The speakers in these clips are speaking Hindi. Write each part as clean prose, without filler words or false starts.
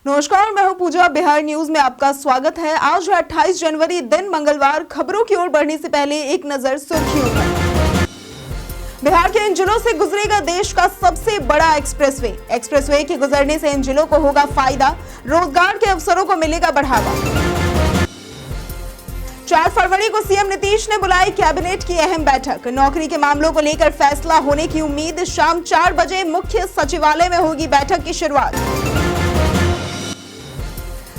नमस्कार, मैं हूं पूजा। बिहार न्यूज में आपका स्वागत है। आज है 28 जनवरी, दिन मंगलवार। खबरों की ओर बढ़ने से पहले एक नजर सुर्खियों पर। बिहार के इन जिलों से गुजरेगा देश का सबसे बड़ा एक्सप्रेसवे। एक्सप्रेसवे के गुजरने से इन जिलों को होगा फायदा, रोजगार के अवसरों को मिलेगा बढ़ावा। 4 फरवरी को सीएम नीतीश ने बुलाई कैबिनेट की अहम बैठक। नौकरी के मामलों को लेकर फैसला होने की उम्मीद। शाम 4 बजे मुख्य सचिवालय में होगी बैठक की शुरुआत।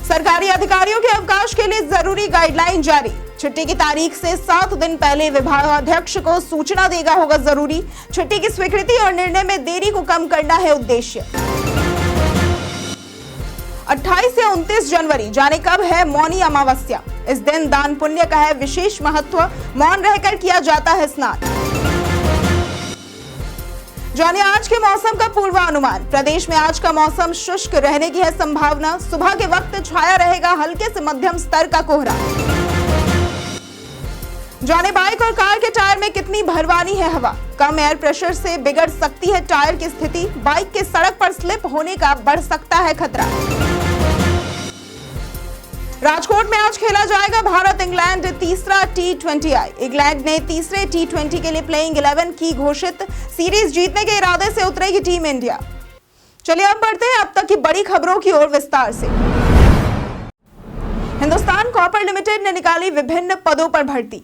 सरकारी अधिकारियों के अवकाश के लिए जरूरी गाइडलाइन जारी। छुट्टी की तारीख से 7 दिन पहले विभागाध्यक्ष को सूचना देगा होगा जरूरी। छुट्टी की स्वीकृति और निर्णय में देरी को कम करना है उद्देश्य। 28 से 29 जनवरी, जाने कब है मौनी अमावस्या। इस दिन दान पुण्य का है विशेष महत्व। मौन रहकर किया जाता है स्नान। जानिए आज के मौसम का पूर्वानुमान। प्रदेश में आज का मौसम शुष्क रहने की है संभावना। सुबह के वक्त छाया रहेगा हल्के से मध्यम स्तर का कोहरा। जाने बाइक और कार के टायर में कितनी भरवानी है हवा। कम एयर प्रेशर से बिगड़ सकती है टायर की स्थिति। बाइक के सड़क पर स्लिप होने का बढ़ सकता है खतरा। राजकोट में आज खेला जाएगा भारत इंग्लैंड तीसरा T20I। इंग्लैंड ने तीसरे T20 के लिए प्लेइंग 11 की घोषित। सीरीज जीतने के इरादे से उतरेगी टीम इंडिया। चलिए अब बढ़ते हैं अब तक की बड़ी खबरों की ओर विस्तार से। हिंदुस्तान कॉपर लिमिटेड ने निकाली विभिन्न पदों पर भर्ती।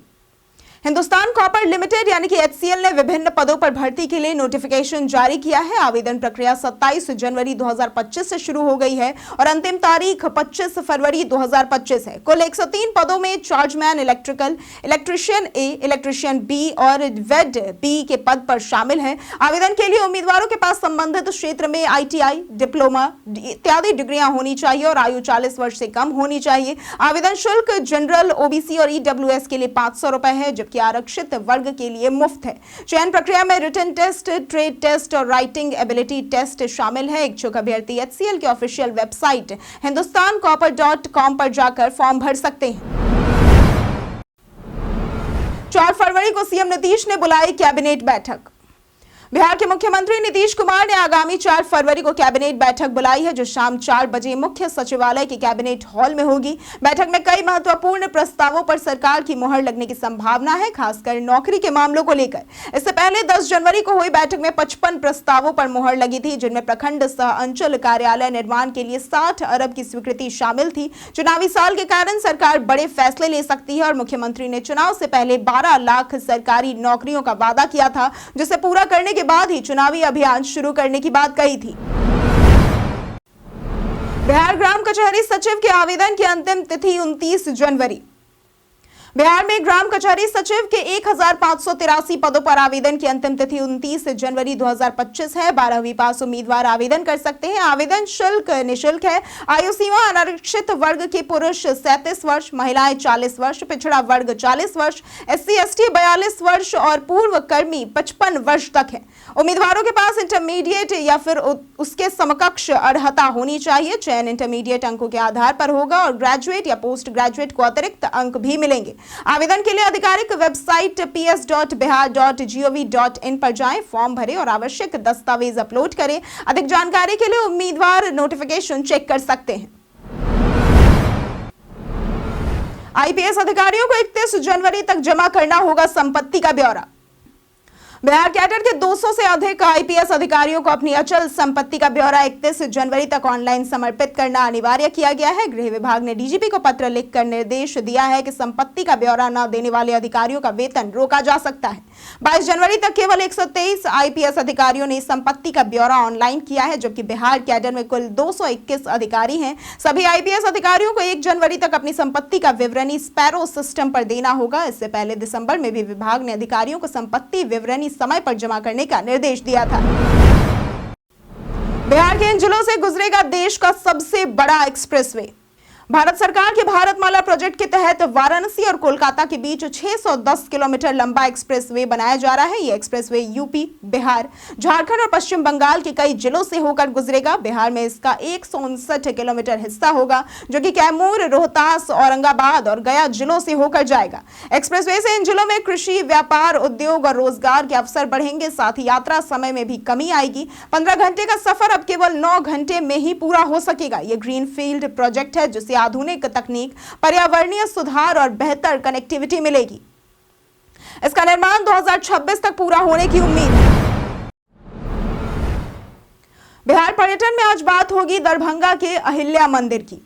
हिंदुस्तान कॉपर लिमिटेड यानी कि HCL ने विभिन्न पदों पर भर्ती के लिए नोटिफिकेशन जारी किया है। आवेदन प्रक्रिया 27 जनवरी 2025 से शुरू हो गई है और अंतिम तारीख 25 फरवरी 2025 है। कुल 103 पदों में chargeman electrical, electrician A, electrician B और वेड B के पद पर शामिल हैं। आवेदन के लिए उम्मीदवारों के पास संबंधित क्षेत्र में ITI, डिप्लोमा इत्यादि डिग्रियां होनी चाहिए और आयु 40 वर्ष से कम होनी चाहिए। आवेदन शुल्क जनरल, OBC और EWS के लिए 500 रुपए है, जबकि आरक्षित वर्ग के लिए मुफ्त है। चयन प्रक्रिया में रिटन टेस्ट, ट्रेड टेस्ट और राइटिंग एबिलिटी टेस्ट शामिल है। इच्छुक अभ्यर्थी HCL की ऑफिशियल वेबसाइट hindustancopper.com पर जाकर फॉर्म भर सकते हैं। 4 फरवरी को सीएम नीतीश ने बुलाई कैबिनेट बैठक। बिहार के मुख्यमंत्री नीतीश कुमार ने आगामी 4 फरवरी को कैबिनेट बैठक बुलाई है, जो शाम 4 बजे मुख्य सचिवालय के कैबिनेट हॉल में होगी। बैठक में कई महत्वपूर्ण प्रस्तावों पर सरकार की मुहर लगने की संभावना है, खासकर नौकरी के मामलों को लेकर। इससे पहले 10 जनवरी को हुई बैठक में 55 प्रस्तावों पर मुहर लगी थी, जिनमें प्रखंड सह अंचल कार्यालय निर्माण के लिए 60 अरब की स्वीकृति शामिल थी। चुनावी साल के कारण सरकार बड़े फैसले ले सकती है और मुख्यमंत्री ने चुनाव से पहले 12 लाख सरकारी नौकरियों का वादा किया था, जिसे पूरा करने के बाद ही चुनावी अभियान शुरू करने की बात कही थी। बिहार ग्राम कचहरी सचिव के आवेदन की अंतिम तिथि 29 जनवरी। बिहार में ग्राम कचहरी सचिव के 1583 पदों पर आवेदन की अंतिम तिथि 29 जनवरी 2025 है। 12वीं पास उम्मीदवार आवेदन कर सकते हैं। आवेदन शुल्क निःशुल्क है। आयु सीमा अनारक्षित वर्ग के पुरुष 37 वर्ष, महिलाएं 40 वर्ष, पिछड़ा वर्ग 40 वर्ष, SC ST 42 वर्ष और पूर्व कर्मी 55 वर्ष तक है। उम्मीदवारों के पास इंटरमीडिएट या फिर उसके समकक्ष अर्हता होनी चाहिए। चयन इंटरमीडिएट अंकों के आधार पर होगा और ग्रेजुएट या पोस्ट ग्रेजुएट को अतिरिक्त अंक भी मिलेंगे। आवेदन के लिए आधिकारिक वेबसाइट ps.bihar.gov.in पर जाएं, फॉर्म भरें और आवश्यक दस्तावेज अपलोड करें। अधिक जानकारी के लिए उम्मीदवार नोटिफिकेशन चेक कर सकते हैं। IPS अधिकारियों को 31 जनवरी तक जमा करना होगा संपत्ति का ब्यौरा। बिहार कैडर के 200 से अधिक IPS अधिकारियों को अपनी अचल संपत्ति का ब्यौरा 31 जनवरी तक ऑनलाइन समर्पित करना अनिवार्य किया गया है। गृह विभाग ने DGP को पत्र लिखकर निर्देश दिया है कि संपत्ति का ब्यौरा न देने वाले अधिकारियों का वेतन रोका जा सकता है। 22 जनवरी तक केवल 123 IPS अधिकारियों ने संपत्ति का ब्यौरा ऑनलाइन किया है, जबकि बिहार कैडर में कुल 221 अधिकारी हैं। सभी IPS अधिकारियों को 1 जनवरी तक अपनी संपत्ति का विवरणी स्पैरो सिस्टम पर देना होगा। इससे पहले दिसंबर में भी विभाग ने अधिकारियों को संपत्ति विवरणी समय पर जमा करने का निर्देश दिया था। बिहार के इन जिलों से गुजरेगा देश का सबसे बड़ा एक्सप्रेसवे। भारत सरकार के भारतमाला प्रोजेक्ट के तहत वाराणसी और कोलकाता के बीच 610 किलोमीटर लंबा एक्सप्रेसवे बनाया जा रहा है। यह एक्सप्रेसवे यूपी, बिहार, झारखंड और पश्चिम बंगाल के कई जिलों से होकर गुजरेगा। बिहार में इसका 159 किलोमीटर हिस्सा होगा, जो कि कैमूर, रोहतास, औरंगाबाद और गया जिलों से होकर जाएगा। एक्सप्रेसवे से इन जिलों में कृषि, व्यापार, उद्योग और रोजगार के अवसर बढ़ेंगे। साथ ही यात्रा समय में भी कमी आएगी। 15 घंटे का सफर अब केवल 9 घंटे में ही पूरा हो सकेगा। यह ग्रीनफील्ड प्रोजेक्ट है, जिससे आधुनिक तकनीक, पर्यावरणीय सुधार और बेहतर कनेक्टिविटी मिलेगी। इसका निर्माण 2026 तक पूरा होने की उम्मीद है। बिहार पर्यटन में आज बात होगी दरभंगा के अहिल्या मंदिर की।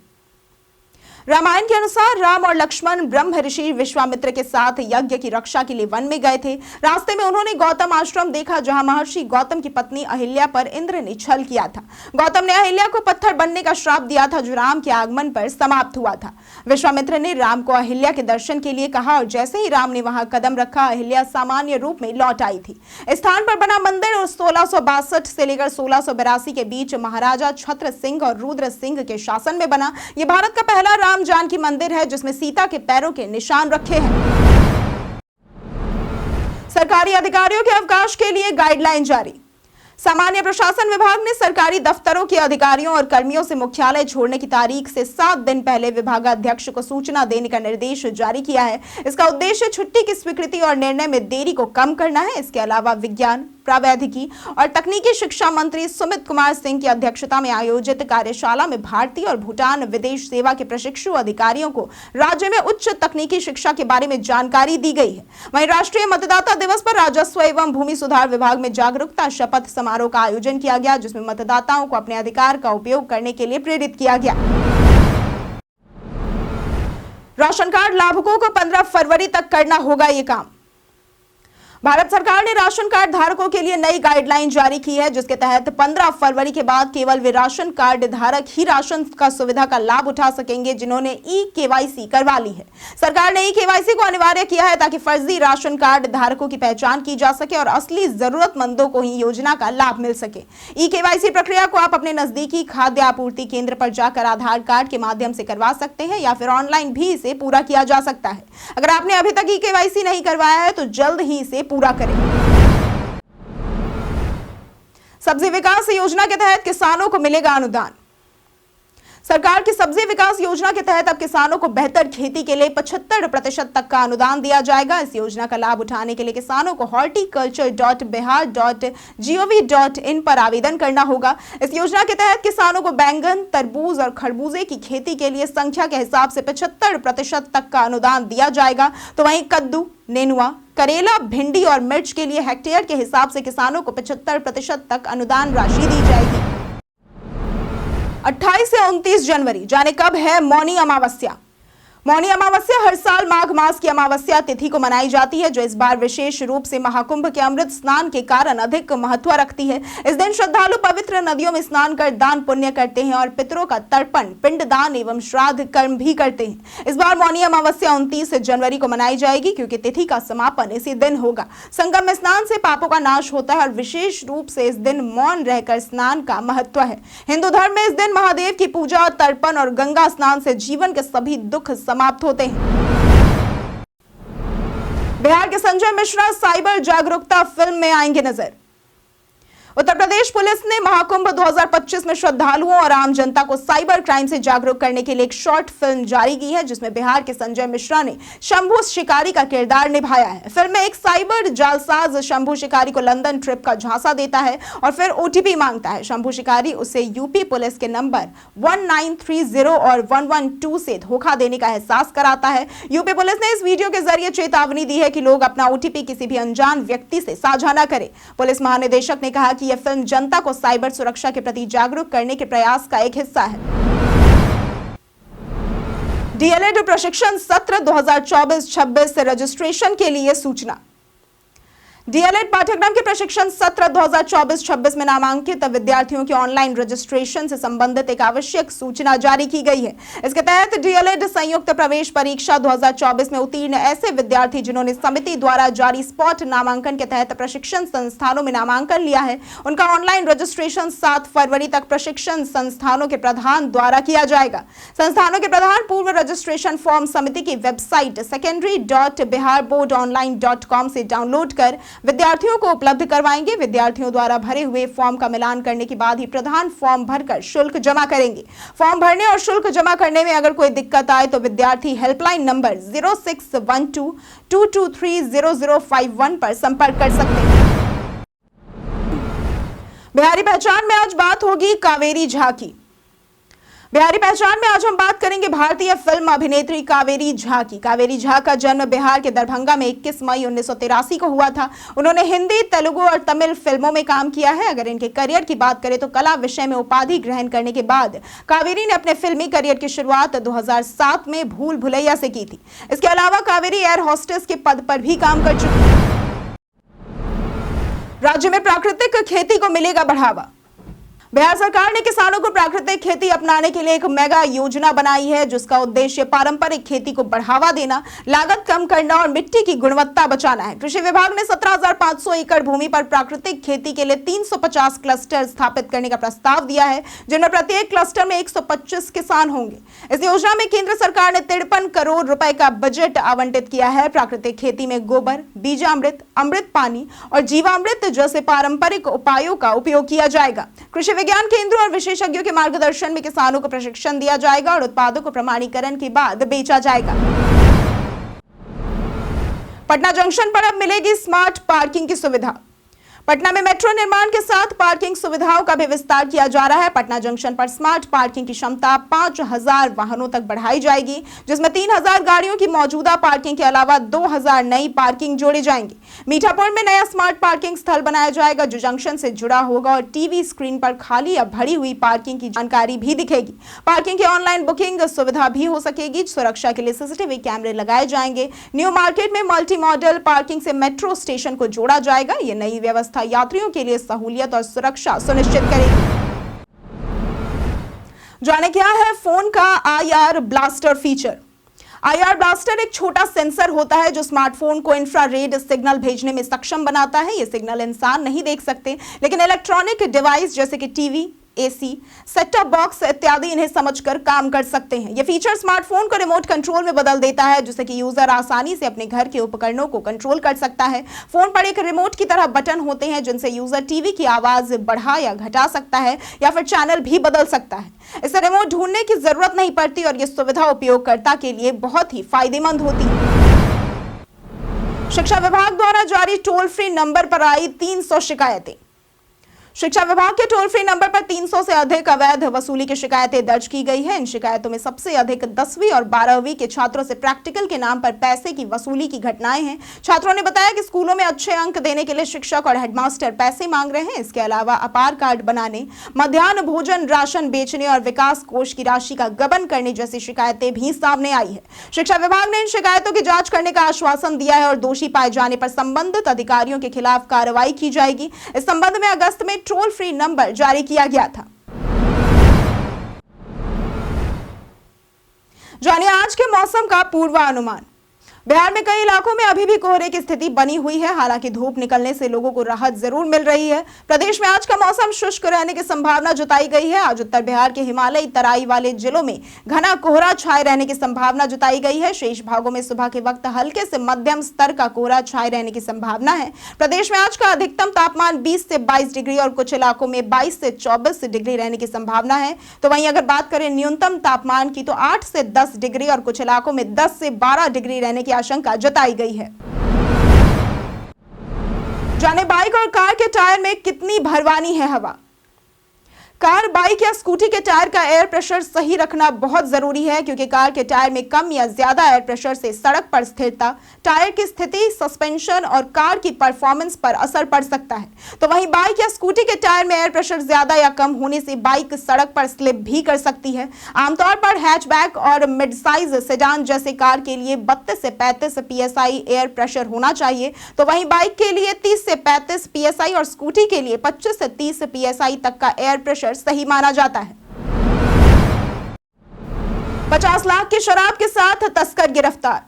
रामायण के अनुसार राम और लक्ष्मण ब्रह्म ऋषि विश्वामित्र के साथ यज्ञ की रक्षा के लिए वन में गए थे। रास्ते में उन्होंने गौतम आश्रम देखा, जहां महर्षि गौतम की पत्नी अहिल्या पर इंद्र ने छल किया था। गौतम ने अहिल्या को पत्थर बनने का श्राप दिया था, जो राम के आगमन पर समाप्त हुआ था। विश्वामित्र ने राम को अहिल्या के दर्शन के लिए कहा और जैसे ही राम ने वहां कदम रखा, अहिल्या सामान्य रूप में लौट आई थी। स्थान पर बना मंदिर और 1662 से लेकर 1682 के बीच महाराजा छत्र सिंह और रुद्र सिंह के शासन में बना। यह भारत का पहला राम जानकी मंदिर है, जिसमें सीता के पैरों के निशान रखे हैं। सरकारी अधिकारियों के अवकाश के लिए गाइडलाइन जारी। सामान्य प्रशासन विभाग ने सरकारी दफ्तरों के अधिकारियों और कर्मियों से मुख्यालय छोड़ने की तारीख से 7 दिन पहले विभागाध्यक्ष को सूचना देने का निर्देश जारी किया है। इसका उद्देश्य छुट्टी की स्वीकृति और निर्णय में देरी को कम करना है। इसके अलावा विज्ञान, प्रावैधिकी और तकनीकी शिक्षा मंत्री सुमित कुमार सिंह की अध्यक्षता में आयोजित कार्यशाला में भारतीय और भूटान विदेश सेवा के प्रशिक्षु अधिकारियों को राज्य में उच्च तकनीकी शिक्षा के बारे में जानकारी दी गई है। वहीं राष्ट्रीय मतदाता दिवस पर राजस्व एवं भूमि सुधार विभाग में जागरूकता शपथ समारोह का आयोजन किया गया, जिसमें मतदाताओं को अपने अधिकार का उपयोग करने के लिए प्रेरित किया गया। राशन कार्ड लाभुकों को 15 फरवरी तक करना होगा ये काम। भारत सरकार ने राशन कार्ड धारकों के लिए नई गाइडलाइन जारी की है, जिसके तहत 15 फरवरी के बाद केवल वे राशन कार्ड धारक ही राशन का सुविधा का लाभ उठा सकेंगे जिन्होंने ई-केवाईसी करवा ली है। सरकार ने ई-केवाईसी को अनिवार्य किया है ताकि फर्जी राशन कार्ड धारकों की पहचान की जा सके और असली जरूरतमंदों को ही योजना का लाभ मिल सके। ई-केवाईसी प्रक्रिया को आप अपने नजदीकी खाद्य आपूर्ति केंद्र पर जाकर आधार कार्ड के माध्यम से करवा सकते हैं या फिर ऑनलाइन भी इसे पूरा किया जा सकता है। अगर आपने अभी तक ई-केवाईसी नहीं करवाया है तो जल्द ही इसे पूरा करें। सब्जी विकास योजना के तहत किसानों को मिलेगा अनुदान। सरकार की सब्जी विकास योजना के तहत अब किसानों को बेहतर खेती के लिए 75% तक का अनुदान दिया जाएगा। इस योजना का लाभ उठाने के लिए किसानों को horticulture.bihar.gov.in पर आवेदन करना होगा। इस योजना के तहत किसानों को बैंगन, तरबूज और खरबूजे की खेती के लिए संख्या के हिसाब से 75% तक का अनुदान दिया जाएगा। तो वहीं कद्दू, नेनुआ, करेला, भिंडी और मिर्च के लिए हेक्टेयर के हिसाब से किसानों को 75% तक अनुदान राशि दी जाएगी। 28 से 29 जनवरी, जाने कब है मौनी अमावस्या। मौनी अमावस्या हर साल माघ मास की अमावस्या तिथि को मनाई जाती है, जो इस बार विशेष रूप से महाकुंभ के अमृत स्नान के कारण अधिक महत्व रखती है। इस दिन श्रद्धालु पवित्र नदियों में स्नान कर दान पुण्य करते हैं और पितरों का तर्पण, पिंडदान एवं श्राद्ध कर्म भी करते हैं। इस बार मौनी अमावस्या 29 जनवरी को मनाई जाएगी, क्योंकि तिथि का समापन इसी दिन होगा। संगम में स्नान से पापों का नाश होता है और विशेष रूप से इस दिन मौन रहकर स्नान का महत्व है। हिंदू धर्म में इस दिन महादेव की पूजा, तर्पण और गंगा स्नान से जीवन के सभी दुख समाप्त होते हैं। बिहार के संजय मिश्रा साइबर जागरूकता फिल्म में आएंगे नजर। उत्तर प्रदेश पुलिस ने महाकुंभ 2025 में श्रद्धालुओं और आम जनता को साइबर क्राइम से जागरूक करने के लिए एक शॉर्ट फिल्म जारी की है, जिसमें बिहार के संजय मिश्रा ने शंभू शिकारी का किरदार निभाया है। फिल्म में एक साइबर जालसाज शंभू शिकारी को लंदन ट्रिप का झांसा देता है और फिर ओटीपी मांगता है। शंभू शिकारी उसे यूपी पुलिस के नंबर 1930 और 112 से धोखा देने का एहसास कराता है। यूपी पुलिस ने इस वीडियो के जरिए चेतावनी दी है कि लोग अपना ओटीपी किसी भी अनजान व्यक्ति से साझा न करें। पुलिस महानिदेशक ने कहा कि यह फिल्म जनता को साइबर सुरक्षा के प्रति जागरूक करने के प्रयास का एक हिस्सा है। डीएलएड प्रशिक्षण सत्र 2024-26 से रजिस्ट्रेशन के लिए सूचना। डीएलएड पाठ्यक्रम के प्रशिक्षण सत्र 2024-26 में नामांकित विद्यार्थियों के ऑनलाइन रजिस्ट्रेशन से संबंधित एक आवश्यक सूचना जारी की गई है। इसके तहत डीएलएड संयुक्त प्रवेश परीक्षा 2024 में उत्तीर्ण ऐसे विद्यार्थी जिन्होंने समिति द्वारा जारी स्पॉट नामांकन के तहत प्रशिक्षण संस्थानों में नामांकन लिया है, उनका ऑनलाइन रजिस्ट्रेशन 7 फरवरी तक प्रशिक्षण संस्थानों के प्रधान द्वारा किया जाएगा। संस्थानों के प्रधान पूर्व रजिस्ट्रेशन फॉर्म समिति की वेबसाइट secondary.biharboardonline.com से डाउनलोड कर विद्यार्थियों को उपलब्ध करवाएंगे। विद्यार्थियों द्वारा भरे हुए फॉर्म का मिलान करने के बाद ही प्रधान फॉर्म भरकर शुल्क जमा करेंगे। फॉर्म भरने और शुल्क जमा करने में अगर कोई दिक्कत आए तो विद्यार्थी हेल्पलाइन नंबर 061222300051 पर संपर्क कर सकते हैं। बिहारी पहचान में आज बात होगी कावेरी झा की। बिहारी पहचान में आज हम बात करेंगे भारतीय फिल्म अभिनेत्री कावेरी झा की। कावेरी झा का जन्म बिहार के दरभंगा में 21 मई 1983 को हुआ था। उन्होंने हिंदी, तेलुगु और तमिल फिल्मों में काम किया है। अगर इनके करियर की बात करें तो कला विषय में उपाधि ग्रहण करने के बाद कावेरी ने अपने फिल्मी करियर की शुरुआत 2007 में भूल भुलैया से की थी। इसके अलावा कावेरी एयर होस्टेस के पद पर भी काम कर चुकी है। राज्य में प्राकृतिक खेती को मिलेगा बढ़ावा। बिहार सरकार ने किसानों को प्राकृतिक खेती अपनाने के लिए एक मेगा योजना बनाई है, जिसका उद्देश्य पारंपरिक खेती को बढ़ावा देना, लागत कम करना और मिट्टी की गुणवत्ता बचाना है। कृषि विभाग ने 17,500 एकड़ भूमि पर प्राकृतिक खेती के लिए 350 क्लस्टर स्थापित करने का प्रस्ताव दिया है, जिनमें प्रत्येक क्लस्टर में 125 किसान होंगे। इस योजना में केंद्र सरकार ने 53 करोड़ रुपए का बजट आवंटित किया है। प्राकृतिक खेती में गोबर, बीजामृत, अमृत पानी और जीवामृत जैसे पारंपरिक उपायों का उपयोग किया जाएगा। कृषि विज्ञान केंद्र और विशेषज्ञों के मार्गदर्शन में किसानों को प्रशिक्षण दिया जाएगा और उत्पादों को प्रमाणीकरण के बाद बेचा जाएगा। पटना जंक्शन पर अब मिलेगी स्मार्ट पार्किंग की सुविधा। पटना में मेट्रो निर्माण के साथ पार्किंग सुविधाओं का भी विस्तार किया जा रहा है। पटना जंक्शन पर स्मार्ट पार्किंग की क्षमता 5,000 वाहनों तक बढ़ाई जाएगी, जिसमें 3,000 गाड़ियों की मौजूदा पार्किंग के अलावा 2,000 नई पार्किंग जोड़ी जाएंगी। मीठापुर में नया स्मार्ट पार्किंग स्थल बनाया जाएगा, जो जंक्शन से जुड़ा होगा और टीवी स्क्रीन पर खाली या भरी हुई पार्किंग की जानकारी भी दिखेगी। पार्किंग की ऑनलाइन बुकिंग सुविधा भी हो सकेगी। सुरक्षा के लिए सीसीटीवी कैमरे लगाए जाएंगे। न्यू मार्केट में मल्टी मॉडल पार्किंग से मेट्रो स्टेशन को जोड़ा जाएगा। यह नई व्यवस्था यात्रियों के लिए सहूलियत और सुरक्षा सुनिश्चित करेगी। जाने क्या है फोन का IR blaster feature. IR blaster एक छोटा सेंसर होता है जो स्मार्टफोन को इंफ्रारेड सिग्नल भेजने में सक्षम बनाता है। ये सिग्नल इंसान नहीं देख सकते, लेकिन इलेक्ट्रॉनिक डिवाइस जैसे कि TV, AC, set top box इत्यादि इन्हें समझकर काम कर सकते हैं। यह फीचर स्मार्टफोन को रिमोट कंट्रोल में बदल देता है, जिससे कि यूजर आसानी से अपने घर के उपकरणों को कंट्रोल कर सकता है। फोन पर एक रिमोट की तरह बटन होते हैं, जिनसे यूजर टीवी की आवाज बढ़ा या घटा सकता है या फिर चैनल भी बदल सकता है। इससे रिमोट ढूंढने की जरूरत नहीं पड़ती और यह सुविधा उपयोगकर्ता के लिए बहुत ही फायदेमंद होती है। शिक्षा विभाग द्वारा जारी टोल फ्री नंबर पर आई 300 शिकायतें। शिक्षा विभाग के टोल फ्री नंबर पर 300 से अधिक अवैध वसूली की शिकायतें दर्ज की गई है। इन शिकायतों में सबसे अधिक 10वीं और 12वीं के छात्रों से प्रैक्टिकल के नाम पर पैसे की वसूली की घटनाएं हैं। छात्रों ने बताया कि स्कूलों में अच्छे अंक देने के लिए शिक्षक और हेडमास्टर पैसे मांग रहे हैं। इसके अलावा अपार कार्ड बनाने, मध्याह्न भोजन राशन बेचने और विकास कोष की राशि का गबन करने जैसी शिकायतें भी सामने आई है। शिक्षा विभाग ने इन शिकायतों की जांच करने का आश्वासन दिया है और दोषी पाए जाने पर संबंधित अधिकारियों के खिलाफ कार्रवाई की जाएगी। इस संबंध में अगस्त में टोल फ्री नंबर जारी किया गया था। जानिए आज के मौसम का पूर्वानुमान। बिहार में कई इलाकों में अभी भी कोहरे की स्थिति बनी हुई है। हालांकि धूप निकलने से लोगों को राहत जरूर मिल रही है। प्रदेश में आज का मौसम शुष्क रहने की संभावना जताई गई है। आज उत्तर बिहार के हिमालयी तराई वाले जिलों में घना कोहरा छाए रहने की संभावना जताई गई है। शेष भागों में सुबह के वक्त हल्के से मध्यम स्तर का कोहरा छाए रहने की संभावना है। प्रदेश में आज का अधिकतम तापमान 20 से 22 डिग्री और कुछ इलाकों में 22 से 24 डिग्री रहने की संभावना है। तो वहीं अगर बात करें न्यूनतम तापमान की, तो 8 से 10 डिग्री और कुछ इलाकों में 10 से 12 डिग्री रहने की आशंका जताई गई है। जाने बाइक और कार के टायर में कितनी भरवानी है हवा। कार, बाइक या स्कूटी के टायर का एयर प्रेशर सही रखना बहुत जरूरी है, क्योंकि कार के टायर में कम या ज्यादा एयर प्रेशर से सड़क पर स्थिरता, टायर की स्थिति, सस्पेंशन और कार की परफॉर्मेंस पर असर पड़ सकता है। तो वहीं बाइक या स्कूटी के टायर में एयर प्रेशर ज्यादा या कम होने से बाइक सड़क पर स्लिप भी कर सकती है। आमतौर पर हैचबैक और मिड साइज सेडान जैसे कार के लिए 32 से 35 psi एयर प्रेशर होना चाहिए, तो वहीं बाइक के लिए 30 से 35 psi और स्कूटी के लिए 25 से 30 psi तक का एयर प्रेशर सही माना जाता है। 50 लाख की शराब के साथ तस्कर गिरफ्तार।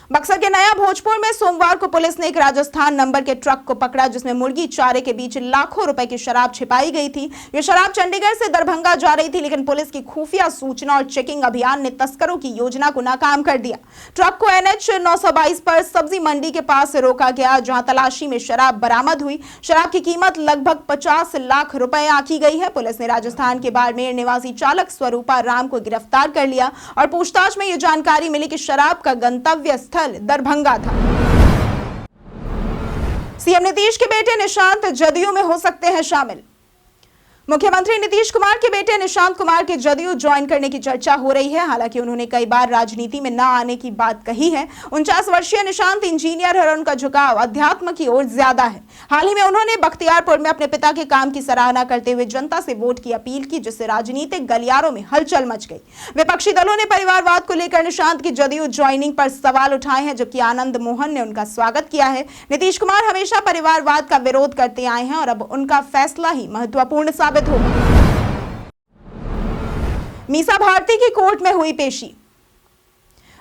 बक्सर के नया भोजपुर में सोमवार को पुलिस ने एक राजस्थान नंबर के ट्रक को पकड़ा, जिसमें मुर्गी चारे के बीच लाखों रुपए की शराब छिपाई गई थी। यह शराब चंडीगढ़ से दरभंगा जा रही थी, लेकिन पुलिस की खुफिया सूचना और चेकिंग अभियान ने तस्करों की योजना को नाकाम कर दिया। ट्रक को NH 922 पर सब्जी मंडी के पास रोका गया, जहां तलाशी में शराब बरामद हुई। शराब की कीमत लगभग 50 लाख रुपए आंकी गई है। पुलिस ने राजस्थान के बाड़मेर निवासी चालक स्वरूपा राम को गिरफ्तार कर लिया और पूछताछ में यह जानकारी मिली कि शराब का गंतव्य दरभंगा था। सीएम नीतीश के बेटे निशांत जदयू में हो सकते हैं शामिल। मुख्यमंत्री नीतीश कुमार के बेटे निशांत कुमार के जदयू ज्वाइन करने की चर्चा हो रही है। हालांकि उन्होंने कई बार राजनीति में न आने की बात कही है। 49 वर्षीय निशांत इंजीनियर है और उनका झुकाव अध्यात्म की ओर ज्यादा है। हाल ही में उन्होंने बख्तियारपुर में अपने पिता के काम की सराहना करते हुए जनता से वोट की अपील की, जिससे राजनीतिक गलियारों में हलचल मच गई। विपक्षी दलों ने परिवारवाद को लेकर निशांत की जदयू ज्वाइनिंग पर सवाल उठाए हैं, जबकि आनंद मोहन ने उनका स्वागत किया है। नीतीश कुमार हमेशा परिवारवाद का विरोध करते आए हैं और अब उनका फैसला ही महत्वपूर्ण साबित होगा। मीसा भारती की कोर्ट में हुई पेशी।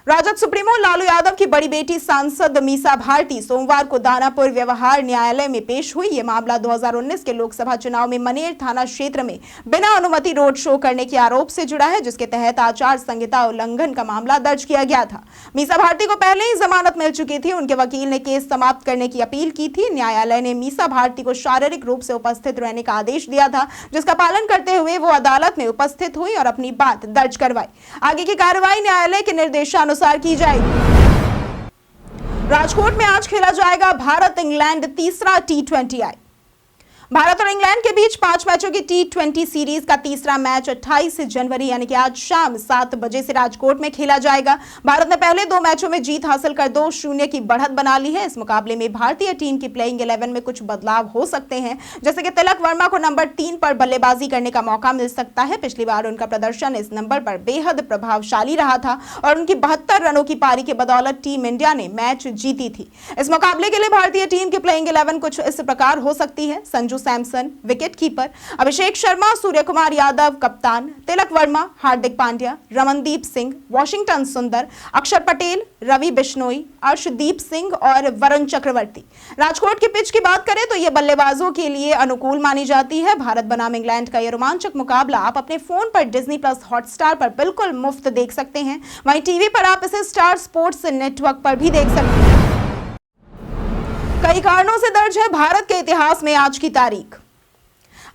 राजद सुप्रीमो लालू यादव की बड़ी बेटी सांसद मीसा भारती सोमवार को दानापुर व्यवहार न्यायालय में पेश हुई। यह मामला 2019 के लोकसभा चुनाव में मनेर थाना क्षेत्र में बिना अनुमति रोड शो करने के आरोप से जुड़ा है, जिसके तहत आचार संहिता उल्लंघन का मामला दर्ज किया गया था। मीसा भारती को पहले ही जमानत मिल चुकी थी। उनके वकील ने केस समाप्त करने की अपील की थी। न्यायालय ने मीसा भारती को शारीरिक रूप से उपस्थित रहने का आदेश दिया था, जिसका पालन करते हुए वो अदालत में उपस्थित हुई और अपनी बात दर्ज करवाई। आगे की कार्रवाई न्यायालय के निर्देशानुसार की जाएगी। राजकोट में आज खेला जाएगा भारत इंग्लैंड तीसरा T20I। भारत और इंग्लैंड के बीच 5 मैचों की T20 सीरीज का तीसरा मैच 28 जनवरी यानी कि आज शाम 7 बजे से राजकोट में खेला जाएगा। भारत ने पहले 2 मैचों में जीत हासिल कर 2-0 की बढ़त बना ली है। इस मुकाबले में भारतीय टीम की प्लेइंग 11 में कुछ बदलाव हो सकते हैं, जैसे कि तिलक वर्मा को नंबर 3 पर बल्लेबाजी करने का मौका मिल सकता है। पिछली बार उनका प्रदर्शन इस नंबर पर बेहद प्रभावशाली रहा था और उनकी 72 रनों की पारी के बदौलत टीम इंडिया ने मैच जीती थी। इस मुकाबले के लिए भारतीय टीम की प्लेइंग 11 कुछ इस प्रकार हो सकती है: संजू सैमसन विकेट कीपर, अभिषेक शर्मा, सूर्य कुमार यादव कप्तान, तिलक वर्मा, हार्दिक पांड्या, रमनदीप सिंह, वॉशिंगटन सुंदर, अक्षर पटेल, रवि बिश्नोई, अर्शदीप सिंह और वरुण चक्रवर्ती। राजकोट की पिच की बात करें तो यह बल्लेबाजों के लिए अनुकूल मानी जाती है। भारत बनाम इंग्लैंड का यह रोमांचक मुकाबला आप अपने फोन पर डिज्नी प्लस हॉटस्टार पर बिल्कुल मुफ्त देख सकते हैं। वहीं टीवी पर आप इसे स्टार स्पोर्ट्स नेटवर्क पर भी देख सकते हैं। कई कारणों से दर्ज है भारत के इतिहास में आज की तारीख।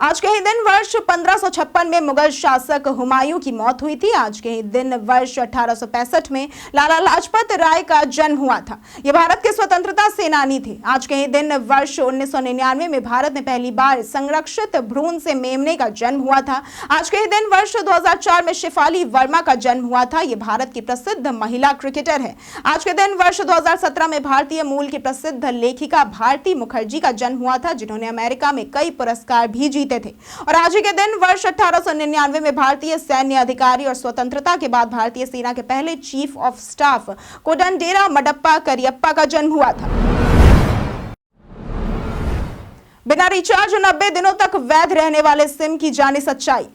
आज के ही दिन वर्ष 1556 में मुगल शासक हुमायूं की मौत हुई थी। आज के ही दिन वर्ष 1865 में लाला लाजपत राय का जन्म हुआ था। ये भारत के स्वतंत्रता सेनानी थे। आज के ही दिन वर्ष 1999 में भारत में पहली बार संरक्षित भ्रूण से मेमने का जन्म हुआ था। आज के ही दिन वर्ष 2004 में शेफाली वर्मा का जन्म हुआ था। ये भारत की प्रसिद्ध महिला क्रिकेटर है। आज के दिन वर्ष 2017 में भारतीय मूल की प्रसिद्ध लेखिका भारती मुखर्जी का जन्म हुआ था, जिन्होंने अमेरिका में कई पुरस्कार भी जीते थे। और आज ही के दिन वर्ष 1899 में भारतीय सैन्य अधिकारी और स्वतंत्रता के बाद भारतीय सेना के पहले chief of staff Kodandera Madappa Cariappa का जन्म हुआ था। बिना रिचार्ज 90 दिनों तक वैध रहने वाले सिम की जाने सच्चाई।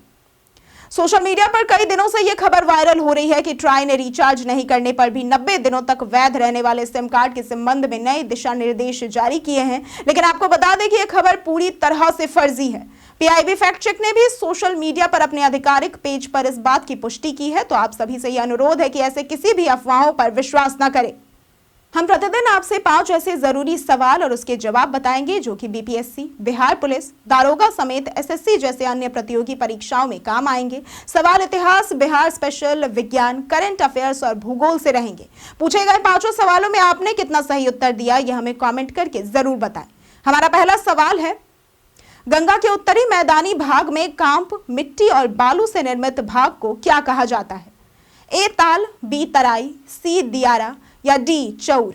सोशल मीडिया पर कई दिनों से यह खबर वायरल हो रही है कि ट्राई ने रिचार्ज नहीं करने पर भी 90 दिनों तक वैध रहने वाले सिम कार्ड के संबंध में नए दिशा निर्देश जारी किए हैं। लेकिन आपको बता दें कि यह खबर पूरी तरह से फर्जी है। पीआईबी फैक्ट चेक ने भी सोशल मीडिया पर अपने आधिकारिक पेज पर इस बात की पुष्टि की है। तो आप सभी से यह अनुरोध है कि ऐसे किसी भी अफवाहों पर विश्वास न करें। हम प्रतिदिन आपसे 5 ऐसे जरूरी सवाल और उसके जवाब बताएंगे जो कि बीपीएससी, बिहार पुलिस, दारोगा समेत एसएससी जैसे अन्य प्रतियोगी परीक्षाओं में काम आएंगे। सवाल इतिहास, बिहार स्पेशल, विज्ञान, करंट अफेयर्स और भूगोल से रहेंगे। पूछे गए 5 सवालों में आपने कितना सही उत्तर दिया, यह हमें कमेंट करके जरूर बताएं। हमारा पहला सवाल है, गंगा के उत्तरी मैदानी भाग में कांप, मिट्टी और बालू से निर्मित भाग को क्या कहा जाता है? ए ताल, बी तराई, सी दियारा या डी चौर?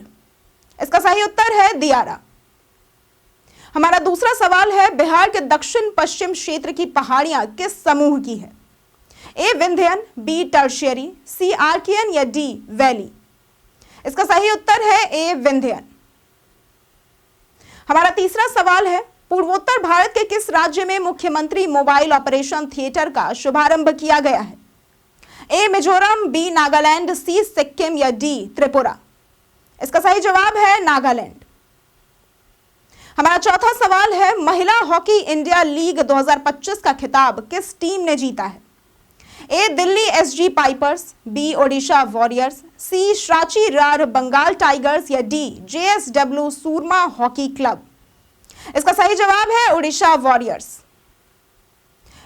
इसका सही उत्तर है दियारा। हमारा दूसरा सवाल है, बिहार के दक्षिण पश्चिम क्षेत्र की पहाड़ियां किस समूह की है? ए विंध्यन, बी टर्शियरी, सी आर्कियन या डी वैली? इसका सही उत्तर है ए विंध्यन। हमारा तीसरा सवाल है, पूर्वोत्तर भारत के किस राज्य में मुख्यमंत्री मोबाइल ऑपरेशन थिएटर का शुभारंभ किया गया है? ए मिजोरम, बी नागालैंड, सी सिक्किम या डी त्रिपुरा? इसका सही जवाब है नागालैंड। हमारा चौथा सवाल है, महिला हॉकी इंडिया लीग 2025 का खिताब किस टीम ने जीता है? A Delhi SG Pipers, B Odisha Warriors, C Shrachi Rarh Bengal Tigers या D JSW Soorma Hockey Club? इसका सही जवाब है ओडिशा वॉरियर्स।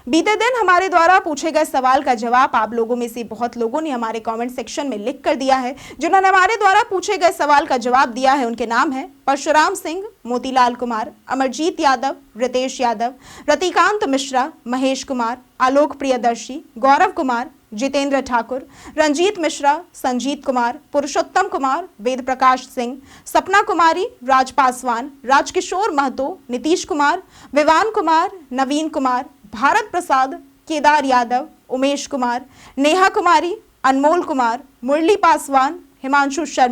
बीते दिन हमारे द्वारा पूछे गए सवाल का जवाब आप लोगों में से बहुत लोगों ने हमारे कमेंट सेक्शन में लिख कर दिया है। जिन्होंने हमारे द्वारा पूछे गए सवाल का जवाब दिया है उनके नाम है परशुराम सिंह, मोतीलाल कुमार, अमरजीत यादव, रितेश यादव, रतिकांत मिश्रा, महेश कुमार, आलोक प्रियदर्शी, गौरव कुमार, जितेंद्र ठाकुर, रंजीत मिश्रा, संजीत कुमार, पुरुषोत्तम कुमार, वेद प्रकाश सिंह, सपना कुमारी, राज पासवान, राजकिशोर महतो, नीतीश कुमार, विवान कुमार, नवीन कुमार, भारत प्रसाद, केदार यादव, उमेश कुमार, नेहा कुमारी, अनमोल कुमार, मुरली पासवान, हिमांशु शर्मा।